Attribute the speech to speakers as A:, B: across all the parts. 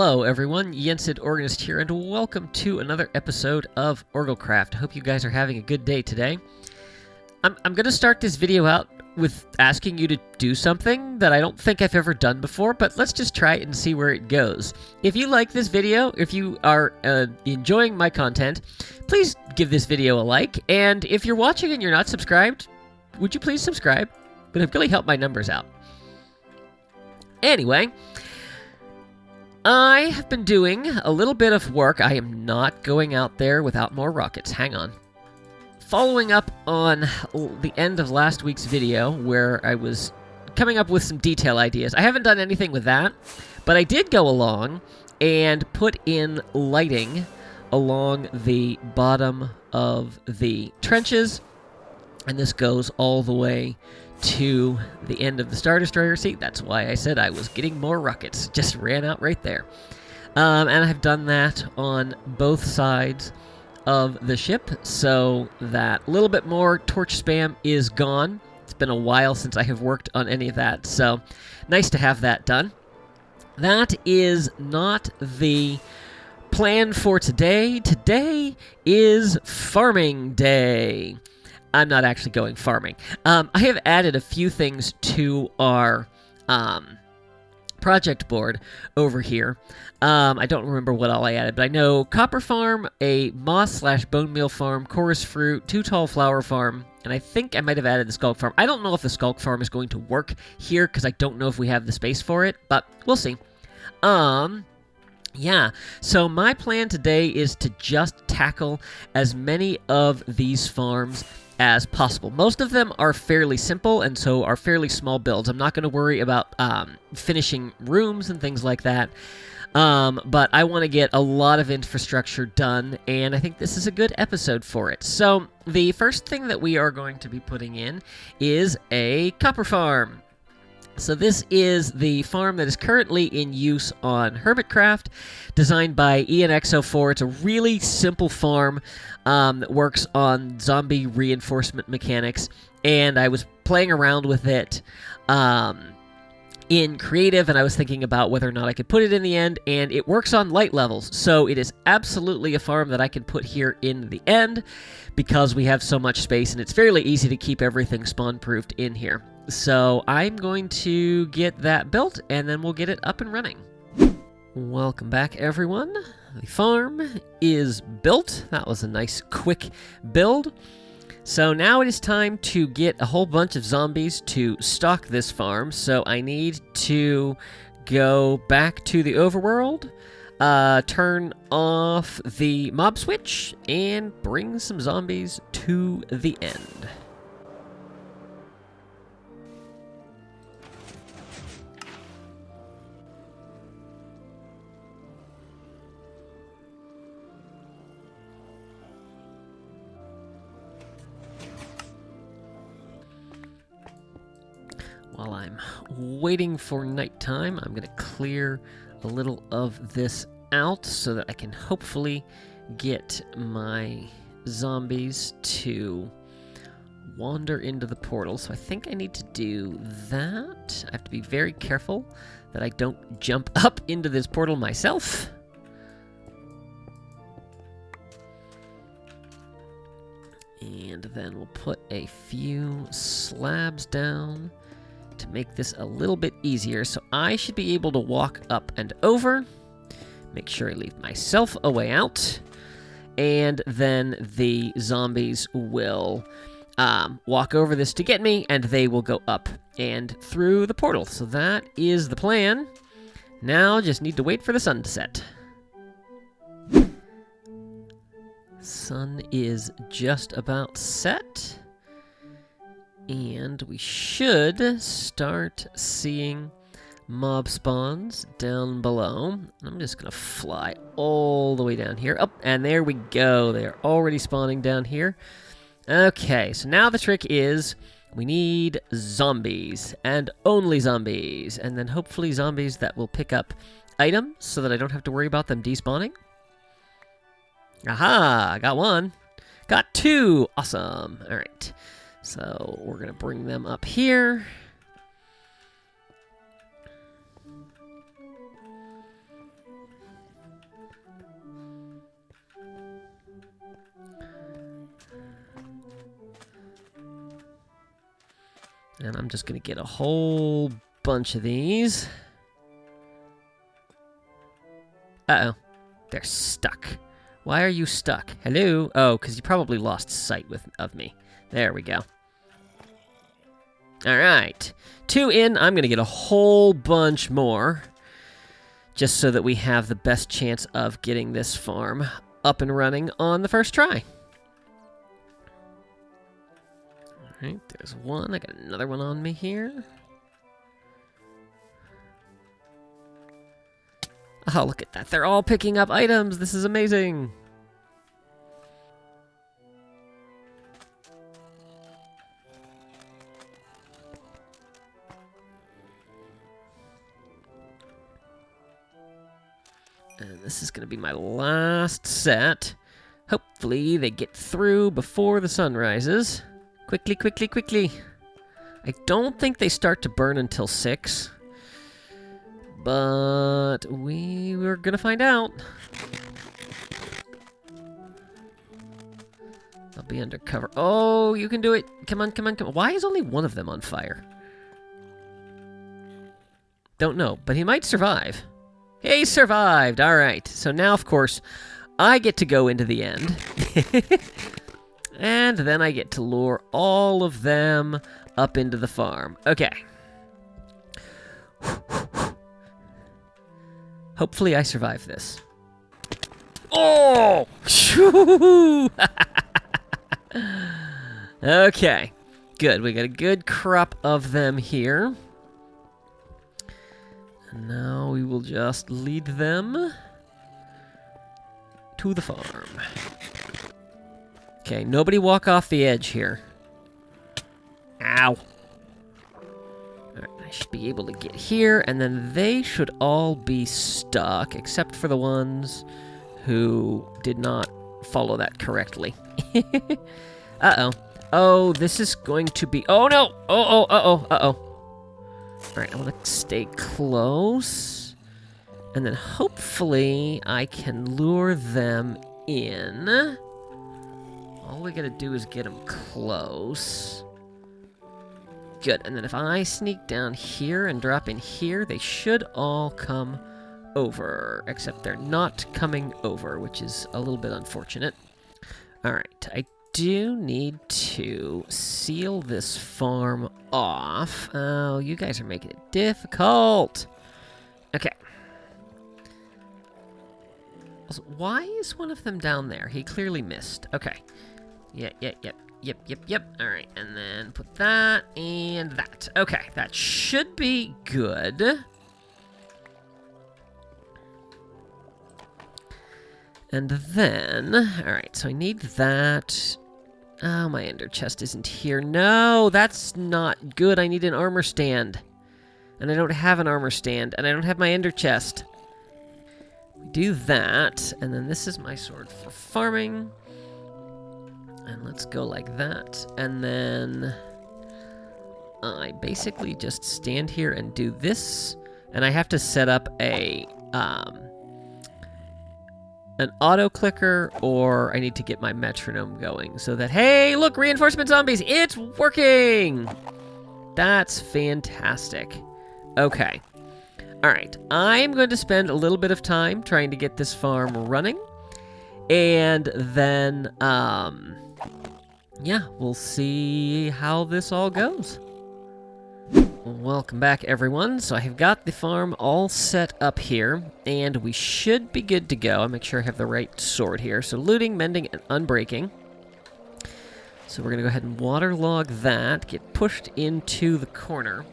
A: Hello everyone, Yensid Organist here, and welcome to another episode of OrgelCraft. I hope you guys are having a good day today. I'm going to start this video out with asking you to do something that I don't think I've ever done before, but let's just try it and see where it goes. If you like this video, if you are enjoying my content, please give this video a like, and if you're watching and you're not subscribed, would you please subscribe? It would really help my numbers out. Anyway, I have been doing a little bit of work. I am not going out there without more rockets. Hang on. Following up on the end of last week's video where I was coming up with some detail ideas. I haven't done anything with that, but I did go along and put in lighting along the bottom of the trenches, and this goes all the way to the end of the Star Destroyer. See, that's why I said I was getting more rockets. Just ran out right there. And I've done that on both sides of the ship, so that a little bit more torch spam is gone. It's been a while since I have worked on any of that, so nice to have that done. That is not the plan for today. Today is farming day. I'm not actually going farming. I have added a few things to our project board over here. I don't remember what all I added, but I know copper farm, a moss/bone meal farm, chorus fruit, 2 tall flower farm, and I think I might have added the skulk farm. I don't know if the skulk farm is going to work here because I don't know if we have the space for it, but we'll see. Yeah, so my plan today is to just tackle as many of these farms as possible. Most of them are fairly simple and so are fairly small builds. I'm not going to worry about finishing rooms and things like that, but I want to get a lot of infrastructure done, and I think this is a good episode for it. So the first thing that we are going to be putting in is a copper farm. So this is the farm that is currently in use on Hermitcraft, designed by ENX04. It's a really simple farm that works on zombie reinforcement mechanics, and I was playing around with it in creative, and I was thinking about whether or not I could put it in the end, and it works on light levels, so it is absolutely a farm that I can put here in the end because we have so much space, and it's fairly easy to keep everything spawn-proofed in here. So I'm going to get that built, and then we'll get it up and running. Welcome back, everyone. The farm is built. That was a nice, quick build. So now it is time to get a whole bunch of zombies to stock this farm. So I need to go back to the Overworld, turn off the mob switch, and bring some zombies to the end. While I'm waiting for nighttime, I'm going to clear a little of this out so that I can hopefully get my zombies to wander into the portal. So I think I need to do that. I have to be very careful that I don't jump up into this portal myself. And then we'll put a few slabs down to make this a little bit easier. So I should be able to walk up and over, make sure I leave myself a way out, and then the zombies will walk over this to get me, and they will go up and through the portal. So that is the plan. Now just need to wait for the sun to set. Sun is just about set, and we should start seeing mob spawns down below. I'm just going to fly all the way down here. Oh, and there we go. They're already spawning down here. Okay, so now the trick is we need zombies, and only zombies, and then hopefully zombies that will pick up items so that I don't have to worry about them despawning. Aha! Got one. Got two! Awesome. All right. So we're going to bring them up here. And I'm just going to get a whole bunch of these. Uh-oh. They're stuck. Why are you stuck? Hello? Oh, because you probably lost sight of me. There we go. All right. 2 in. I'm going to get a whole bunch more. Just so that we have the best chance of getting this farm up and running on the first try. All right. There's one. I got another one on me here. Oh, look at that. They're all picking up items. This is amazing. And this is going to be my last set. Hopefully they get through before the sun rises. Quickly, quickly, quickly. I don't think they start to burn until 6. But we're gonna find out. I'll be undercover. Oh, you can do it. Come on, come on, come on. Why is only one of them on fire? Don't know, but he might survive. He survived. All right. So now, of course, I get to go into the end. And then I get to lure all of them up into the farm. Okay. Hopefully I survive this. Oh! Okay. Good. We got a good crop of them here. And now we will just lead them to the farm. Okay, nobody walk off the edge here. Ow. Alright, I should be able to get here, and then they should all be stuck, except for the ones who did not follow that correctly. Uh-oh. Oh, this is going to be... Oh, no! Oh, uh-oh, uh-oh. Alright, I want to stay close. And then hopefully I can lure them in. All we gotta do is get them close. Good, and then if I sneak down here and drop in here, they should all come over. Except they're not coming over, which is a little bit unfortunate. Alright, I do need to seal this farm off. Oh, you guys are making it difficult. Okay. Also, why is one of them down there? He clearly missed. Okay. Yep. Alright, and then put that and that. Okay, that should be good. And then, alright, so I need that. Oh, my ender chest isn't here. No, that's not good. I need an armor stand. And I don't have an armor stand, and I don't have my ender chest. We do that, and then this is my sword for farming. And let's go like that. And then I basically just stand here and do this. And I have to set up an auto clicker, or I need to get my metronome going so that, hey, look, reinforcement zombies, it's working! That's fantastic. Okay. All right, I'm going to spend a little bit of time trying to get this farm running. And then, yeah, we'll see how this all goes. Welcome back, everyone. So I have got the farm all set up here, and we should be good to go. I'll make sure I have the right sword here. So looting, mending, and unbreaking. So we're going to go ahead and waterlog that, get pushed into the corner.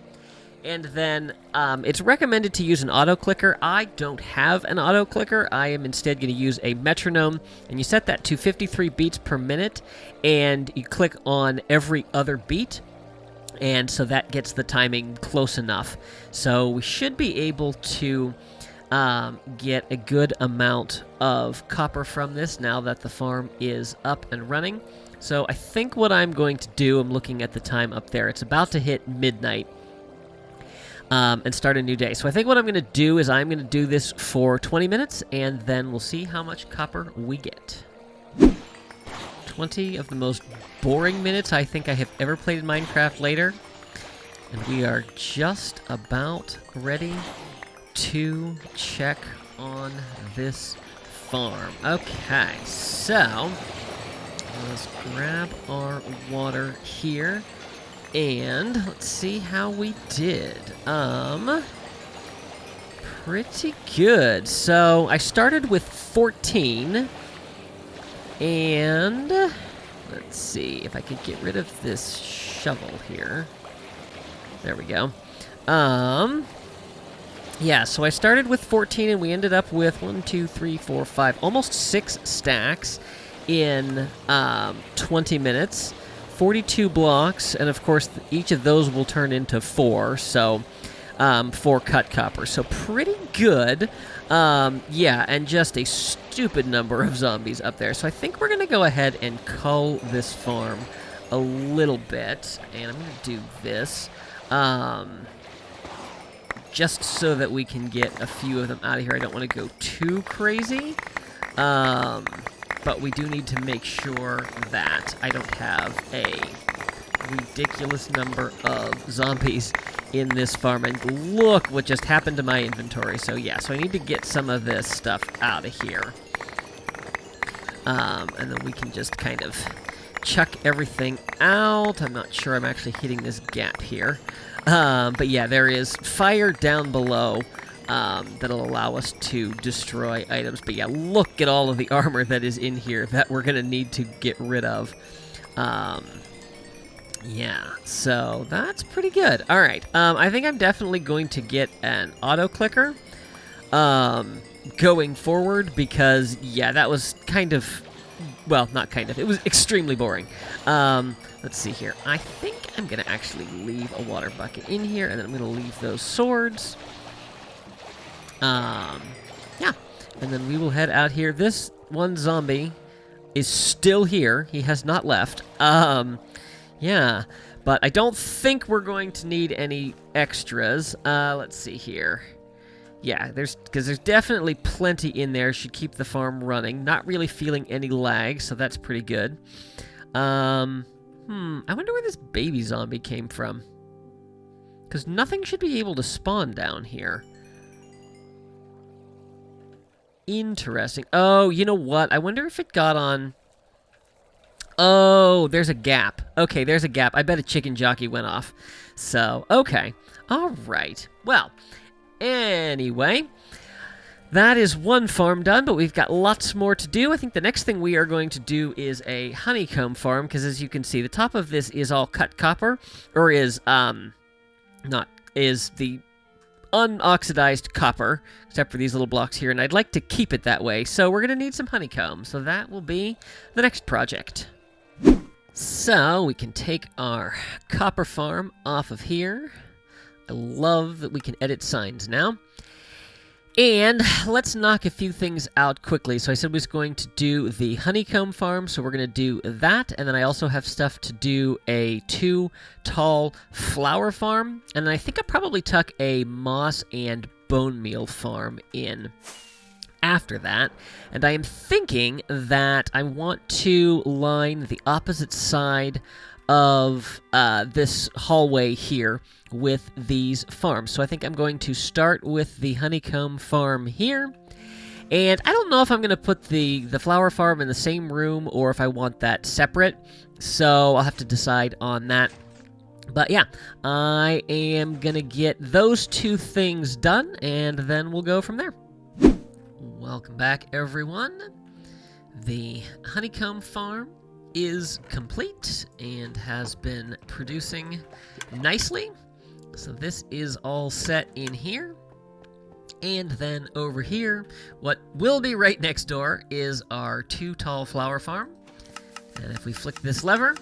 A: And then it's recommended to use an auto clicker. I don't have an auto clicker. I am instead going to use a metronome, and you set that to 53 beats per minute, and you click on every other beat. And so that gets the timing close enough. So we should be able to get a good amount of copper from this now that the farm is up and running. So I think what I'm going to do, I'm looking at the time up there, it's about to hit midnight and start a new day. So I think what I'm going to do is I'm going to do this for 20 minutes, and then we'll see how much copper we get. 20 of the most boring minutes I think I have ever played in Minecraft later. And we are just about ready to check on this farm. Okay, so let's grab our water here. And let's see how we did. Pretty good. So I started with 14. And let's see if I could get rid of this shovel here. There we go. Yeah, so I started with 14 and we ended up with 1, 2, 3, 4, 5, almost 6 stacks in 20 minutes. 42 blocks, and of course each of those will turn into 4, so 4 cut copper. So pretty good. Yeah, and just a stupid number of zombies up there. So I think we're going to go ahead and cull this farm a little bit, and I'm going to do this. Just so that we can get a few of them out of here. I don't want to go too crazy. But we do need to make sure that I don't have a ridiculous number of zombies in this farm. And look what just happened to my inventory. So yeah, so I need to get some of this stuff out of here. And then we can just kind of chuck everything out. I'm not sure I'm actually hitting this gap here. But yeah, there is fire down below. That'll allow us to destroy items. But yeah, look at all of the armor that is in here that we're going to need to get rid of. Yeah, so that's pretty good. All right, I think I'm definitely going to get an auto-clicker going forward because, yeah, that was kind of, well, not kind of, it was extremely boring. Let's see here. I think I'm going to actually leave a water bucket in here, and then I'm going to leave those swords. Yeah, and then we will head out here. This one zombie is still here. He has not left. Yeah, but I don't think we're going to need any extras. Let's see here. Yeah, because there's definitely plenty in there. Should keep the farm running. Not really feeling any lag, so that's pretty good. I wonder where this baby zombie came from. Because nothing should be able to spawn down here. Interesting. Oh, you know what? I wonder if it got on... Oh, there's a gap. Okay, there's a gap. I bet a chicken jockey went off. So, okay. All right. Well, anyway, that is one farm done, but we've got lots more to do. I think the next thing we are going to do is a honeycomb farm, because as you can see, the top of this is all cut copper, or is the unoxidized copper, except for these little blocks here, and I'd like to keep it that way, so we're going to need some honeycomb, so that will be the next project. So, we can take our copper farm off of here. I love that we can edit signs now. And let's knock a few things out quickly. So I said we was going to do the honeycomb farm, so we're going to do that. And then I also have stuff to do a 2 tall flower farm. And then I think I'll probably tuck a moss and bone meal farm in after that. And I am thinking that I want to line the opposite side of this hallway here with these farms. So I think I'm going to start with the honeycomb farm here. And I don't know if I'm going to put the flower farm in the same room or if I want that separate. So I'll have to decide on that. But yeah, I am going to get those 2 things done and then we'll go from there. Welcome back, everyone. The honeycomb farm is complete and has been producing nicely. So this is all set in here. And then over here, what will be right next door is our 2 tall flower farm. And if we flick this lever,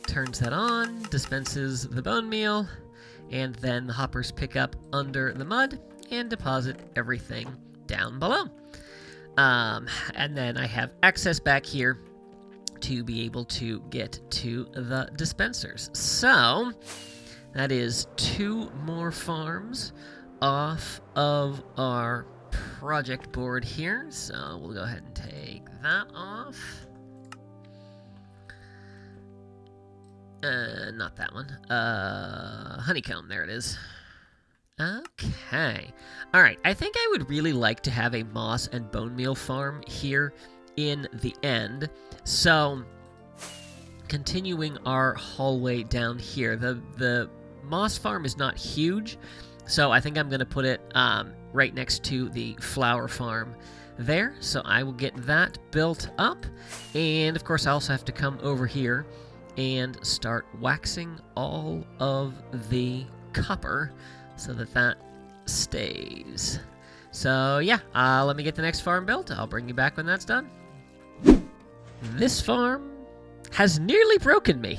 A: turns that on, dispenses the bone meal, and then the hoppers pick up under the mud and deposit everything down below. And then I have access back here to be able to get to the dispensers. So that is 2 more farms off of our project board here. So we'll go ahead and take that off. Not that one. Honeycomb, there it is. Okay. Alright, I think I would really like to have a moss and bone meal farm here in the end. So, continuing our hallway down here, the moss farm is not huge, so I think I'm going to put it right next to the flower farm there. So I will get that built up, and of course I also have to come over here and start waxing all of the copper so that that stays. So yeah, let me get the next farm built. I'll bring you back when that's done. This farm has nearly broken me.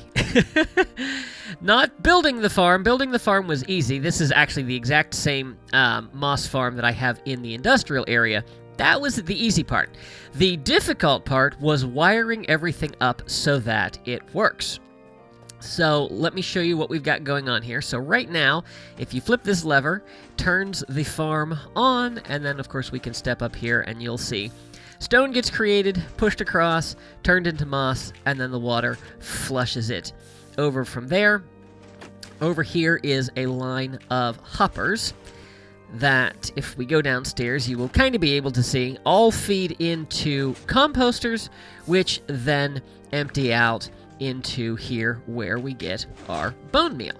A: Not building the farm. Building the farm was easy. This is actually the exact same moss farm that I have in the industrial area. That was the easy part. The difficult part was wiring everything up so that it works. So let me show you what we've got going on here. So right now, if you flip this lever, turns the farm on, and then of course we can step up here and you'll see stone gets created, pushed across, turned into moss, and then the water flushes it over from there. Over here is a line of hoppers that, if we go downstairs, you will kind of be able to see, all feed into composters, which then empty out into here where we get our bone meal.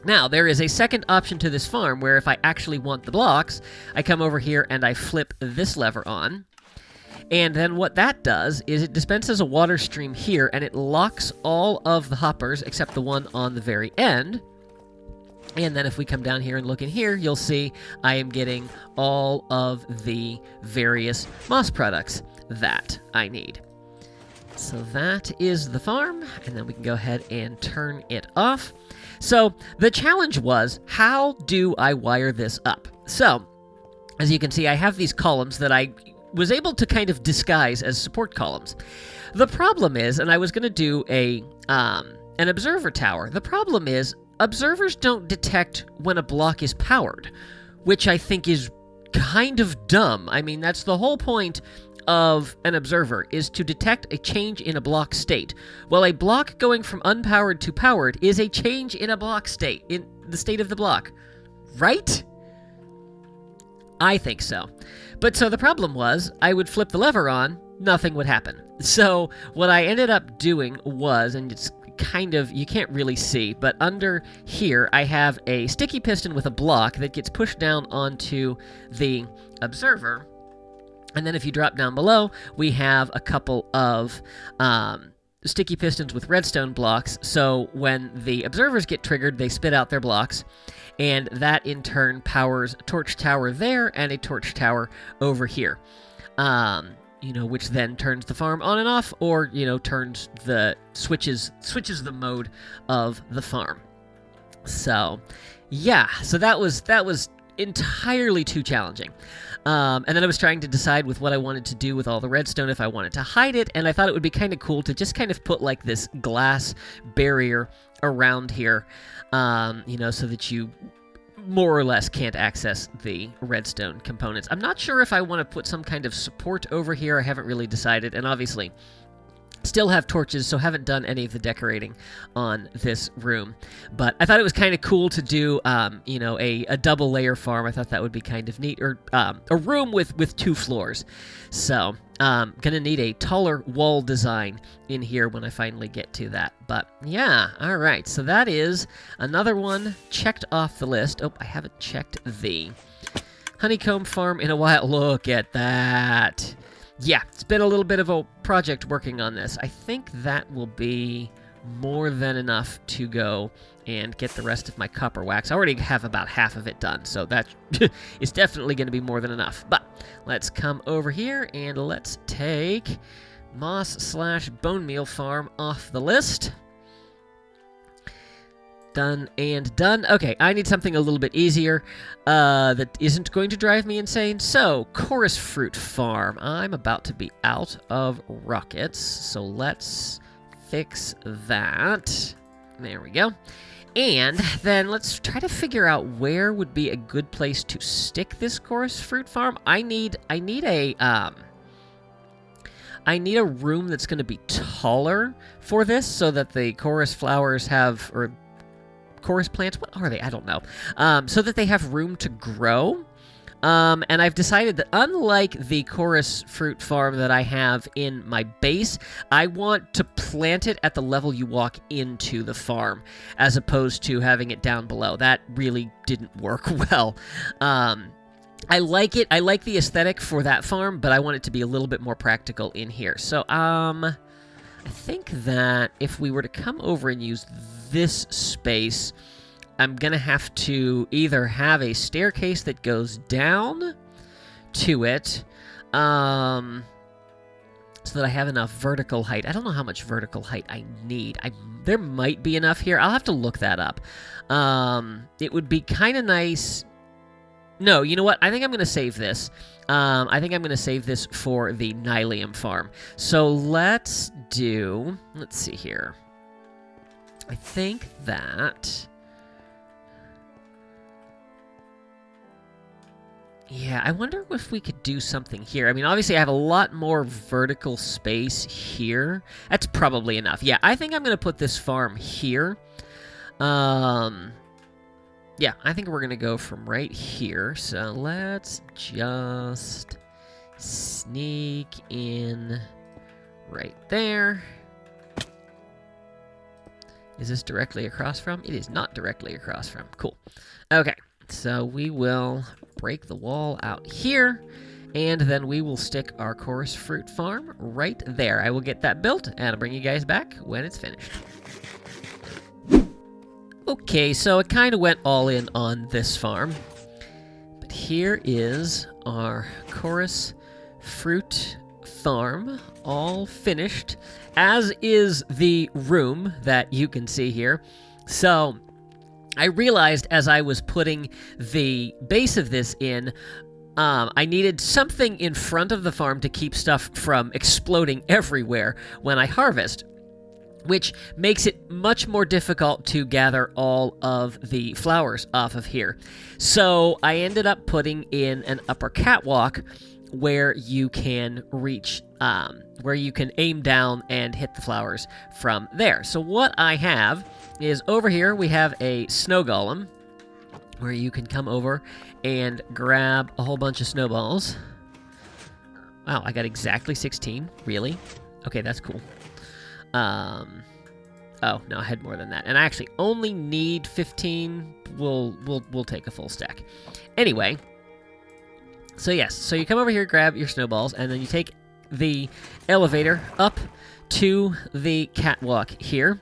A: Now, there is a second option to this farm where if I actually want the blocks, I come over here and I flip this lever on. And then what that does is it dispenses a water stream here, and it locks all of the hoppers except the one on the very end. And then if we come down here and look in here, you'll see I am getting all of the various moss products that I need. So that is the farm, and then we can go ahead and turn it off. So the challenge was, how do I wire this up? So, as you can see, I have these columns that I was able to kind of disguise as support columns. The problem is, and I was going to do an observer tower. The problem is, observers don't detect when a block is powered, which I think is kind of dumb. I mean, that's the whole point of an observer, is to detect a change in a block state. Well, a block going from unpowered to powered is a change in a block state, in the state of the block. Right? I think so. But so the problem was, I would flip the lever on, nothing would happen. So what I ended up doing was, and it's kind of, you can't really see, but under here I have a sticky piston with a block that gets pushed down onto the observer. And then if you drop down below, we have a couple of sticky pistons with redstone blocks. So when the observers get triggered, they spit out their blocks. And that in turn powers a torch tower there and a torch tower over here. Which then turns the farm on and off, or, turns the switches the mode of the farm. So, yeah, so that was entirely too challenging. And then I was trying to decide with what I wanted to do with all the redstone, if I wanted to hide it, and I thought it would be kind of cool to just kind of put like this glass barrier around here, so that you more or less can't access the redstone components. I'm not sure if I want to put some kind of support over here. I haven't really decided, and obviously still have torches, so haven't done any of the decorating on this room. But I thought it was kind of cool to do, a double layer farm. I thought that would be kind of neat, or a room with 2 floors. So, gonna need a taller wall design in here when I finally get to that. But yeah, all right. So that is another one checked off the list. Oh, I haven't checked the honeycomb farm in a while. Look at that. Yeah, it's been a little bit of a project working on this. I think that will be more than enough to go and get the rest of my copper wax. I already have about half of it done, so that is definitely going to be more than enough. But let's come over here and let's take moss/bone meal farm off the list. Done and done. Okay, I need something a little bit easier that isn't going to drive me insane. So, chorus fruit farm. I'm about to be out of rockets, so let's fix that. There we go. And then let's try to figure out where would be a good place to stick this chorus fruit farm. I need a I need a room that's going to be taller for this so that the chorus flowers have, or chorus plants, what are they? I don't know. So that they have room to grow. And I've decided that unlike the chorus fruit farm that I have in my base, I want to plant it at the level you walk into the farm, as opposed to having it down below. That really didn't work well. I like it. I like the aesthetic for that farm, but I want it to be a little bit more practical in here. So, I think that if we were to come over and use this space, I'm going to have to either have a staircase that goes down to it, so that I have enough vertical height. I don't know how much vertical height I need. There might be enough here. I'll have to look that up. It would be kind of nice. No, you know what? I think I'm going to save this. I think I'm going to save this for the Nylium farm. So let's see here. I think that... Yeah, I wonder if we could do something here. I mean, obviously I have a lot more vertical space here. That's probably enough. Yeah, I think I'm going to put this farm here. Yeah, I think we're going to go from right here. So let's just sneak in right there. Is this directly across from? It is not directly across from. Cool. Okay, so we will break the wall out here, and then we will stick our chorus fruit farm right there. I will get that built, and I'll bring you guys back when it's finished. Okay, so it kind of went all in on this farm, but here is our chorus fruit farm, all finished, as is the room that you can see here. So I realized as I was putting the base of this in, I needed something in front of the farm to keep stuff from exploding everywhere when I harvest, which makes it much more difficult to gather all of the flowers off of here. So I ended up putting in an upper catwalk where you can reach, where you can aim down and hit the flowers from there. So what I have is over here we have a snow golem where you can come over and grab a whole bunch of snowballs. Wow, I got exactly 16. Really? Okay, that's cool. Oh, no, I had more than that. And I actually only need 15. We'll take a full stack. Anyway, so yes, so you come over here, grab your snowballs, and then you take the elevator up to the catwalk here.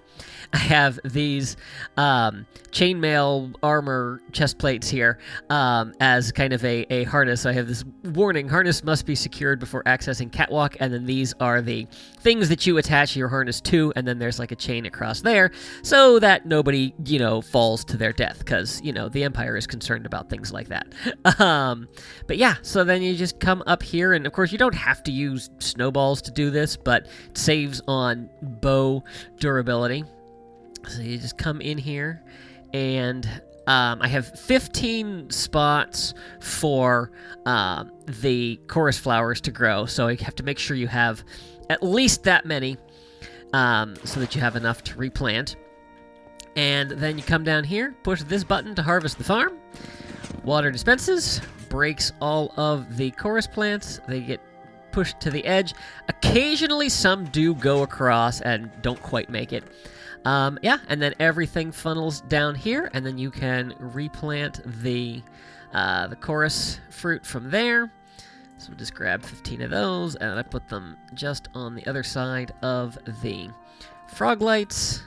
A: I have these chainmail armor chest plates here as kind of a harness. I have this warning: harness must be secured before accessing catwalk, and then these are the things that you attach your harness to, and then there's like a chain across there so that nobody, falls to their death, because, the Empire is concerned about things like that. But yeah, so then you just come up here, and of course you don't have to use snowballs to do this, but it saves on bow durability. So you just come in here, and I have 15 spots for the chorus flowers to grow, so you have to make sure you have at least that many so that you have enough to replant. And then you come down here, push this button to harvest the farm. Water dispenses, breaks all of the chorus plants. They get pushed to the edge. Occasionally some do go across and don't quite make it. Yeah, and then everything funnels down here, and then you can replant the chorus fruit from there. So we'll just grab 15 of those, and I put them just on the other side of the frog lights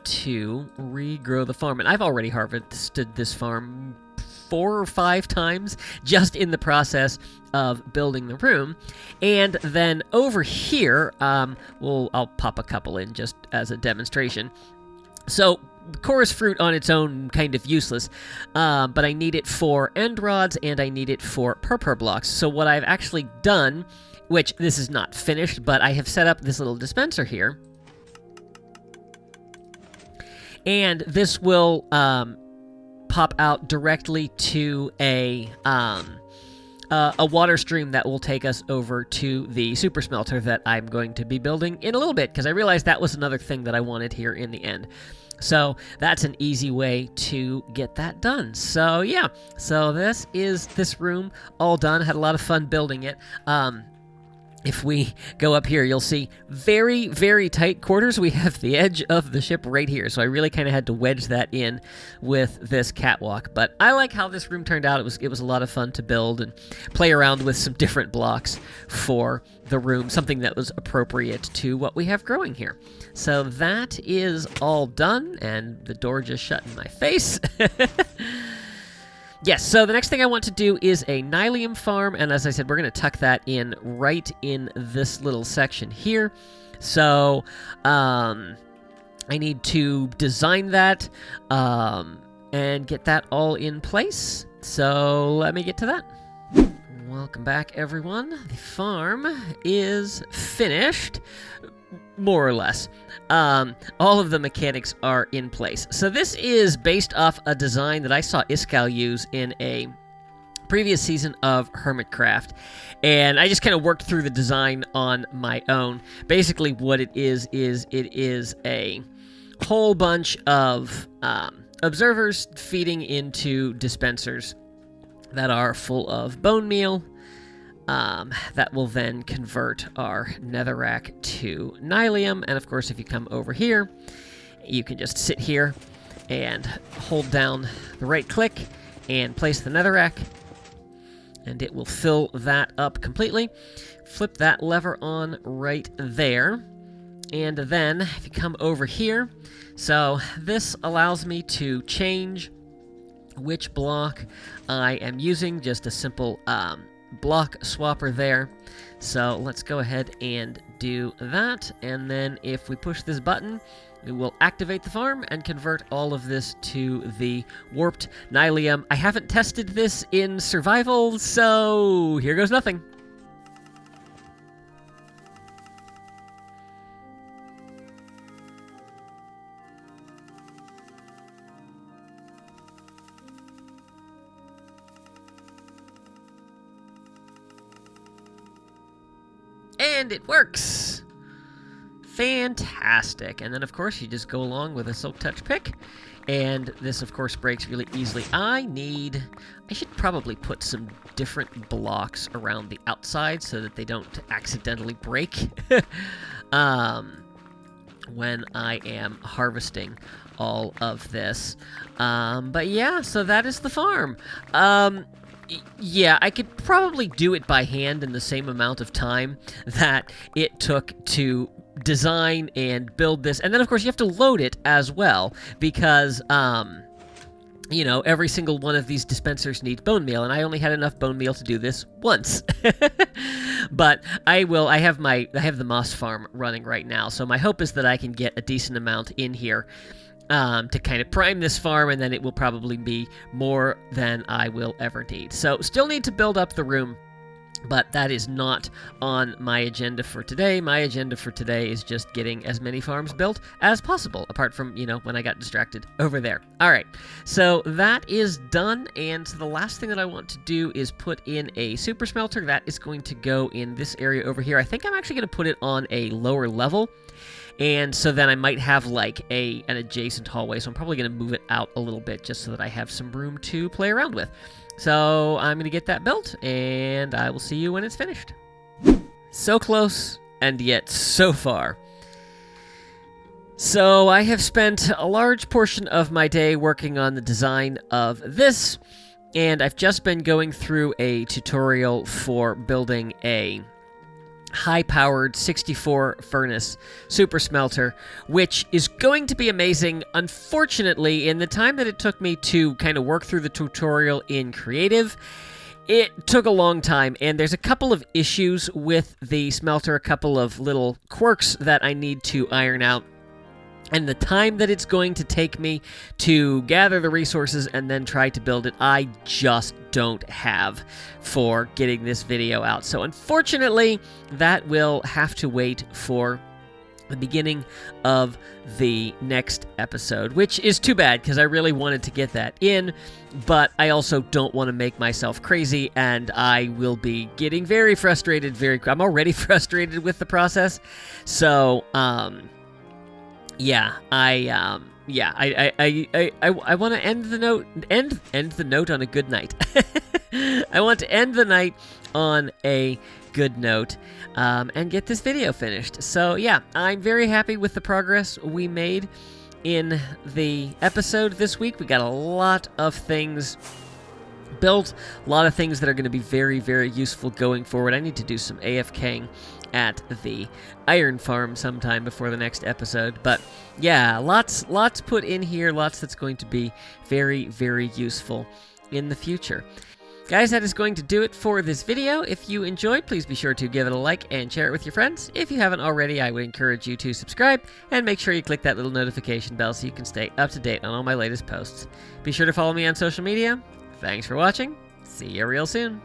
A: to regrow the farm. And I've already harvested this farm 4 or 5 times just in the process of building the room. And then over here, I'll pop a couple in just as a demonstration. So chorus fruit on its own kind of useless, but I need it for end rods and I need it for purpur blocks. So what I've actually done, which this is not finished, but I have set up this little dispenser here, and this will pop out directly to a a water stream that will take us over to the super smelter that I'm going to be building in a little bit, because I realized that was another thing that I wanted here in the end. So that's an easy way to get that done. So yeah, so this is this room all done. Had a lot of fun building it. If we go up here, you'll see very, very tight quarters. We have the edge of the ship right here, so I really kind of had to wedge that in with this catwalk. But I like how this room turned out. It was a lot of fun to build and play around with some different blocks for the room, something that was appropriate to what we have growing here. So that is all done, and the door just shut in my face. Yes, so the next thing I want to do is a Nylium farm, and as I said, we're going to tuck that in right in this little section here. So, I need to design that, and get that all in place. So, let me get to that. Welcome back, everyone. The farm is finished, more or less. All of the mechanics are in place. So this is based off a design that I saw Iskal use in a previous season of Hermitcraft, and I just kind of worked through the design on my own. Basically what it is a whole bunch of observers feeding into dispensers that are full of bone meal, that will then convert our netherrack to Nylium. And of course, if you come over here, you can just sit here and hold down the right click and place the netherrack, and it will fill that up completely. Flip that lever on right there, and then if you come over here, so this allows me to change which block I am using, just a simple block swapper there. So let's go ahead and do that, and then if we push this button, it will activate the farm and convert all of this to the warped Nylium. I haven't tested this in survival, so here goes nothing. And it works! Fantastic. And then, of course, you just go along with a Silk Touch pick. And this, of course, breaks really easily. I should probably put some different blocks around the outside so that they don't accidentally break when I am harvesting all of this. But yeah, so that is the farm. Yeah, I could probably do it by hand in the same amount of time that it took to design and build this. And then, of course, you have to load it as well, because, you know, every single one of these dispensers needs bone meal, and I only had enough bone meal to do this once. But I have the moss farm running right now, so my hope is that I can get a decent amount in here to kind of prime this farm, and then it will probably be more than I will ever need. So still need to build up the room, but that is not on my agenda for today. My agenda for today is just getting as many farms built as possible, apart from, you know, when I got distracted over there. All right, so that is done, and so the last thing that I want to do is put in a super smelter. That is going to go in this area over here. I think I'm actually going to put it on a lower level, and so then I might have like an adjacent hallway, so I'm probably going to move it out a little bit just so that I have some room to play around with. So I'm going to get that built, and I will see you when it's finished. So close, and yet so far. So I have spent a large portion of my day working on the design of this, and I've just been going through a tutorial for building a high-powered 64 furnace super smelter, which is going to be amazing. Unfortunately, in the time that it took me to kind of work through the tutorial in creative, it took a long time, and there's a couple of issues with the smelter, a couple of little quirks that I need to iron out. And the time that it's going to take me to gather the resources and then try to build it, I just don't have for getting this video out. So unfortunately, that will have to wait for the beginning of the next episode, which is too bad because I really wanted to get that in, but I also don't want to make myself crazy, and I will be getting very frustrated. I'm already frustrated with the process, so I want to end the note on a good night. I want to end the night on a good note and get this video finished. So yeah, I'm very happy with the progress we made in the episode this week. We got a lot of things built, a lot of things that are going to be very, very useful going forward. I need to do some AFKing at the iron farm sometime before the next episode. But yeah, lots put in here, lots that's going to be very, very useful in the future. Guys, that is going to do it for this video. If you enjoyed, please be sure to give it a like and share it with your friends. If you haven't already, I would encourage you to subscribe and make sure you click that little notification bell so you can stay up to date on all my latest posts. Be sure to follow me on social media. Thanks for watching. See you real soon.